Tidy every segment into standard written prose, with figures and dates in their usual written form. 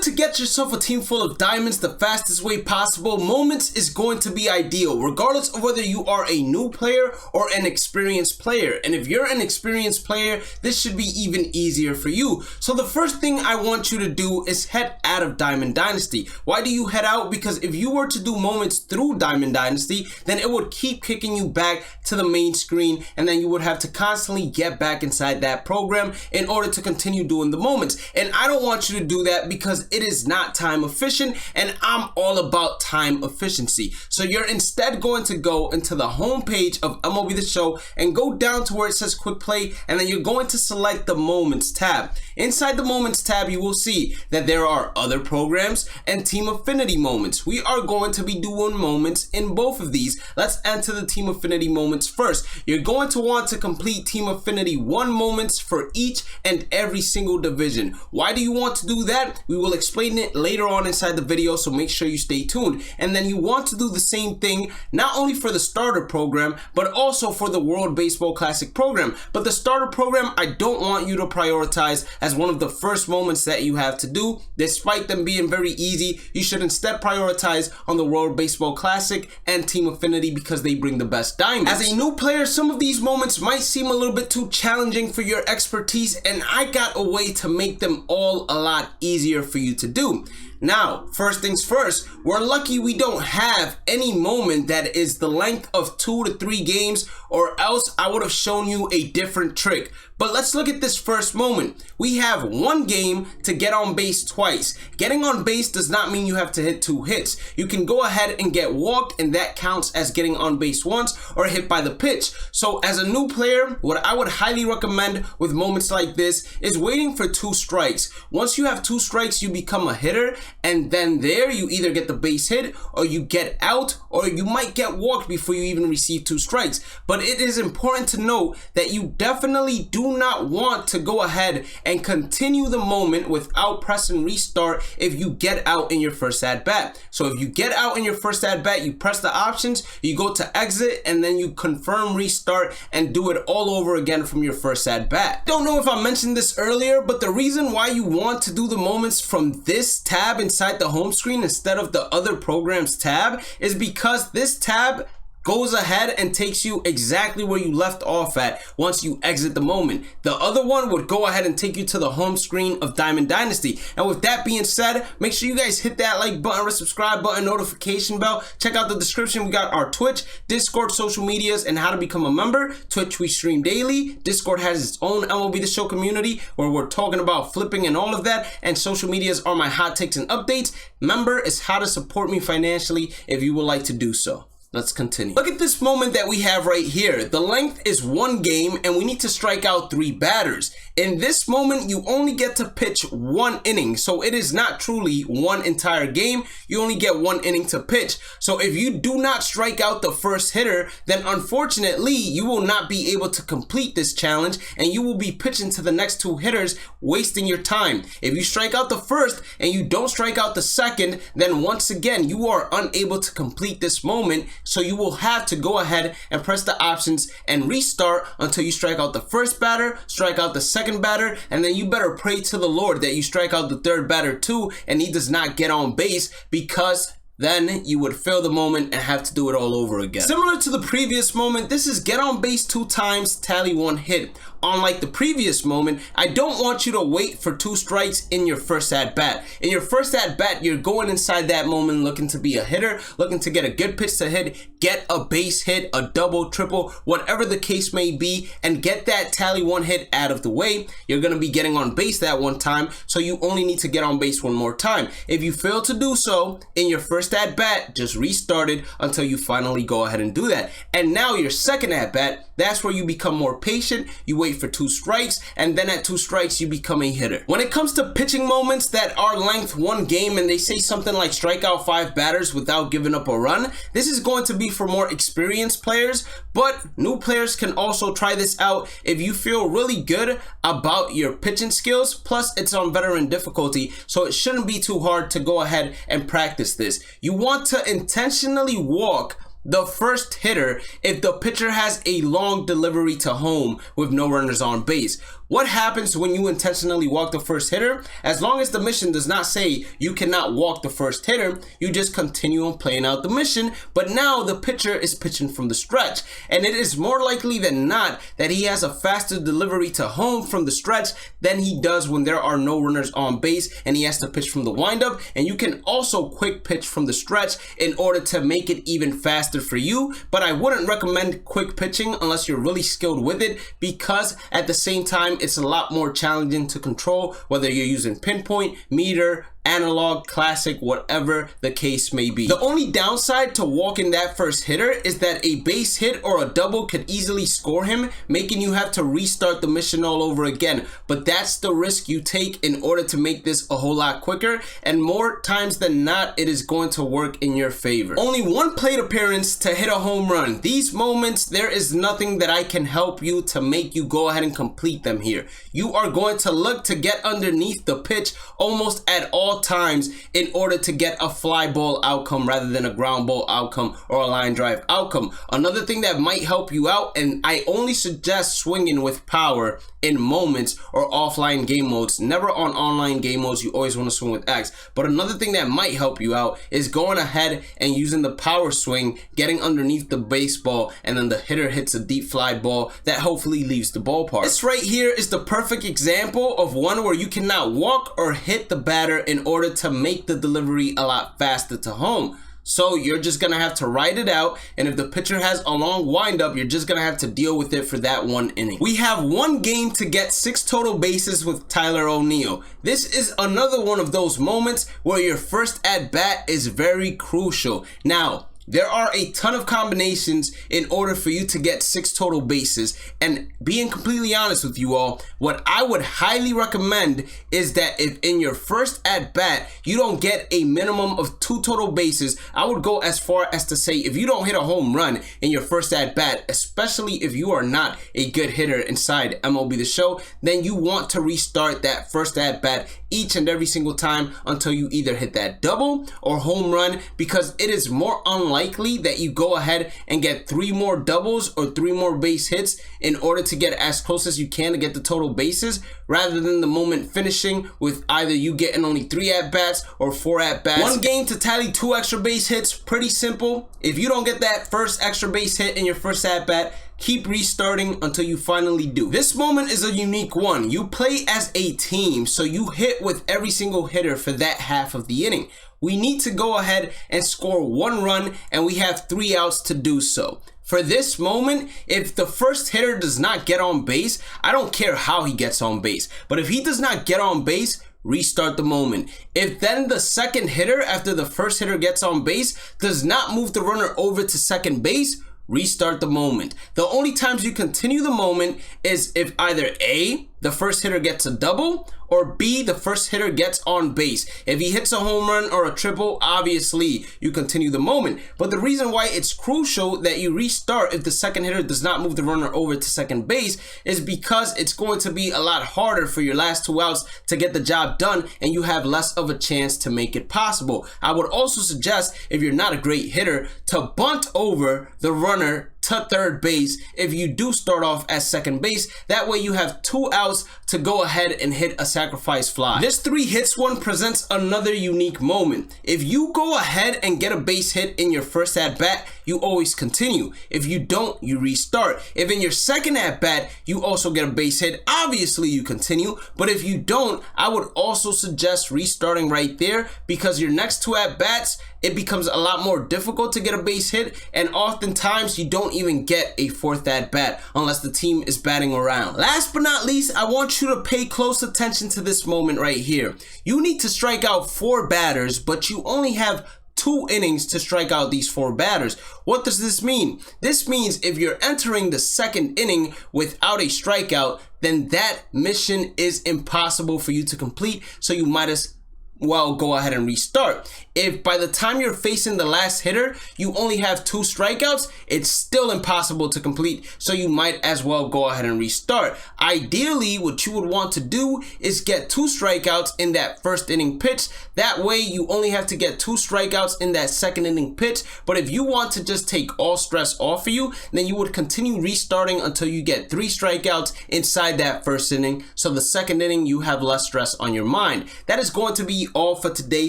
to get yourself a team full of diamonds the fastest way possible, Moments is going to be ideal, regardless of whether you are a new player or an experienced player. And if you're an experienced player, this should be even easier for you. So the first thing I want you to do is head out of Diamond Dynasty. Why do you head out? Because if you were to do Moments through Diamond Dynasty, then it would keep kicking you back to the main screen, and then you would have to constantly get back inside that program in order to continue doing the Moments. And I don't want you to do that because it is not time efficient, and I'm all about time efficiency. So you're instead going to go into the home page of MLB The Show and go down to where it says Quick Play, and then you're going to select the Moments tab. Inside the Moments tab, you will see that there are other programs and Team Affinity Moments. We are going to be doing Moments in both of these. Let's enter the Team Affinity Moments first. You're going to want to complete Team Affinity 1 Moments for each and every single division. Why do you want to do that? We will explain it later on inside the video, so make sure you stay tuned. And then you want to do the same thing not only for the starter program, but also for the World Baseball Classic program. But the starter program, I don't want you to prioritize as one of the first moments that you have to do. Despite them being very easy, you should instead prioritize on the World Baseball Classic and Team Affinity because they bring the best diamonds. As a new player, some of these moments might seem a little bit too challenging for your expertise, and I got a way to make them all a lot easier for you to do. Now, first things first, we're lucky we don't have any moment that is the length of 2 to 3 games, or else I would have shown you a different trick. But let's look at this first moment. We have 1 game to get on base twice. Getting on base does not mean you have to hit 2 hits. You can go ahead and get walked, and that counts as getting on base once or hit by the pitch. So as a new player, what I would highly recommend with moments like this is waiting for 2 strikes. Once you have 2 strikes, you become a hitter, and then there you either get the base hit or you get out, or you might get walked before you even receive 2 strikes. But it is important to note that you definitely do not want to go ahead and continue the moment without pressing restart if you get out in your first at bat. So if you get out in your first at bat, you press the options, you go to exit, and then you confirm restart and do it all over again from your first at bat. Don't know if I mentioned this earlier, but the reason why you want to do the moments from this tab inside the home screen instead of the other programs tab is because this tab goes ahead and takes you exactly where you left off at once you exit the moment. The other one would go ahead and take you to the home screen of Diamond Dynasty. And with that being said, make sure you guys hit that like button, subscribe button, notification bell. Check out the description. We got our Twitch, Discord, social medias, and how to become a member. Twitch, we stream daily. Discord has its own MLB The Show community where we're talking about flipping and all of that. And social medias are my hot takes and updates. Member is how to support me financially if you would like to do so. Let's continue. Look at this moment that we have right here. The length is 1 game and we need to strike out 3 batters. In this moment, you only get to pitch 1 inning. So it is not truly 1 entire game. You only get 1 inning to pitch. So if you do not strike out the first hitter, then unfortunately, you will not be able to complete this challenge and you will be pitching to the next 2 hitters, wasting your time. If you strike out the first and you don't strike out the second, then once again, you are unable to complete this moment. So you will have to go ahead and press the options and restart until you strike out the first batter, strike out the second batter, and then you better pray to the Lord that you strike out the 3rd batter too and he does not get on base, because then you would fail the moment and have to do it all over again. Similar to the previous moment, this is get on base 2 times, tally 1 hit. Unlike the previous moment, I don't want you to wait for 2 strikes in your first at bat. In your first at bat, you're going inside that moment looking to be a hitter, looking to get a good pitch to hit, get a base hit, a double, triple, whatever the case may be, and get that tally 1 hit out of the way. You're going to be getting on base that 1 time, so you only need to get on base 1 more time. If you fail to do so in your first at bat, just restart it until you finally go ahead and do that. And now your second at bat, that's where you become more patient. You wait for 2 strikes, and then at 2 strikes you become a hitter. When it comes to pitching moments that are length 1 game and they say something like strike out 5 batters without giving up a run, this is going to be for more experienced players, but new players can also try this out if you feel really good about your pitching skills. Plus it's on veteran difficulty, so it shouldn't be too hard to go ahead and practice this. You want to intentionally walk the first hitter if the pitcher has a long delivery to home with no runners on base. What happens when you intentionally walk the first hitter? As long as the mission does not say you cannot walk the first hitter, you just continue on playing out the mission, but now the pitcher is pitching from the stretch, and it is more likely than not that he has a faster delivery to home from the stretch than he does when there are no runners on base and he has to pitch from the windup. And you can also quick pitch from the stretch in order to make it even faster for you, but I wouldn't recommend quick pitching unless you're really skilled with it, because at the same time it's a lot more challenging to control, whether you're using pinpoint, meter, analog, classic, whatever the case may be. The only downside to walking that first hitter is that a base hit or a double could easily score him, making you have to restart the mission all over again. But that's the risk you take in order to make this a whole lot quicker, and more times than not, it is going to work in your favor. Only one plate appearance to hit a home run. These moments, there is nothing that I can help you to make you go ahead and complete them here. You are going to look to get underneath the pitch almost at all times in order to get a fly ball outcome rather than a ground ball outcome or a line drive outcome. Another thing that might help you out, and I only suggest swinging with power in moments or offline game modes, never on online game modes. You always want to swing with X. But another thing that might help you out is going ahead and using the power swing, getting underneath the baseball, and then the hitter hits a deep fly ball that hopefully leaves the ballpark. This right here is the perfect example of one where you cannot walk or hit the batter in order to make the delivery a lot faster to home. So you're just gonna have to ride it out, and if the pitcher has a long windup, you're just gonna have to deal with it for that one inning. We have one game to get 6 total bases with Tyler O'Neill. This is another one of those moments where your first at bat is very crucial. Now, there are a ton of combinations in order for you to get 6 total bases, and being completely honest with you all, what I would highly recommend is that if in your first at bat you don't get a minimum of 2 total bases, I would go as far as to say if you don't hit a home run in your first at bat, especially if you are not a good hitter inside MLB The Show, then you want to restart that first at bat each and every single time until you either hit that double or home run, because it is more unlikely that you go ahead and get 3 more doubles or 3 more base hits in order to get as close as you can to get the total bases, rather than the moment finishing with either you getting only 3 at-bats or 4 at-bats. One game to tally 2 extra base hits, pretty simple. If you don't get that first extra base hit in your first at-bat, keep restarting until you finally do. This moment is a unique one. You play as a team, so you hit with every single hitter for that half of the inning. We need to go ahead and score 1 run, and we have 3 outs to do so. For this moment, if the first hitter does not get on base, I don't care how he gets on base, but if he does not get on base, restart the moment. If then the second hitter, after the first hitter gets on base, does not move the runner over to second base, restart the moment. The only times you continue the moment is if either A, the first hitter gets a double, or B, the first hitter gets on base. If he hits a home run or a triple, obviously you continue the moment. But the reason why it's crucial that you restart if the second hitter does not move the runner over to second base is because it's going to be a lot harder for your last 2 outs to get the job done, and you have less of a chance to make it possible. I would also suggest, if you're not a great hitter, to bunt over the runner to third base if you do start off at second base. That way you have 2 outs to go ahead and hit a sacrifice fly. This 3 hits one presents another unique moment. If you go ahead and get a base hit in your first at bat, you always continue. If you don't, you restart. If in your second at bat you also get a base hit, obviously you continue. But if you don't, I would also suggest restarting right there, because your next 2 at bats, it becomes a lot more difficult to get a base hit, and oftentimes you don't even get a 4th at bat unless the team is batting around. Last but not least, I want you to pay close attention to this moment right here. You need to strike out 4 batters, but you only have 2 innings to strike out these 4 batters. What does this mean? This means if you're entering the 2nd inning without a strikeout, then that mission is impossible for you to complete, so you might as well, go ahead and restart. If by the time you're facing the last hitter, you only have 2 strikeouts, it's still impossible to complete, so you might as well go ahead and restart. Ideally, what you would want to do is get 2 strikeouts in that first inning pitch. That way, you only have to get 2 strikeouts in that second inning pitch. But if you want to just take all stress off of you, then you would continue restarting until you get 3 strikeouts inside that first inning. So the second inning, you have less stress on your mind. That is going to be all for today.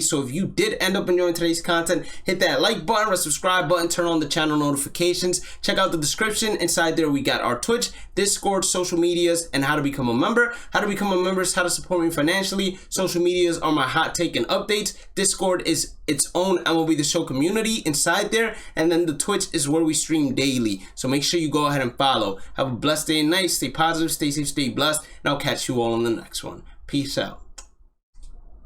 So if you did end up enjoying today's content, hit that like button or subscribe button, turn on the channel notifications, check out the description. Inside there we got our Twitch, Discord, social medias, and how to become a member. How to become a member is how to support me financially. Social medias are my hot take and updates. Discord is its own MLB The Show community inside there, and then the Twitch is where we stream daily. So make sure you go ahead and follow. Have a blessed day and night. Stay positive, stay safe, stay blessed, and I'll catch you all on the next one. Peace out.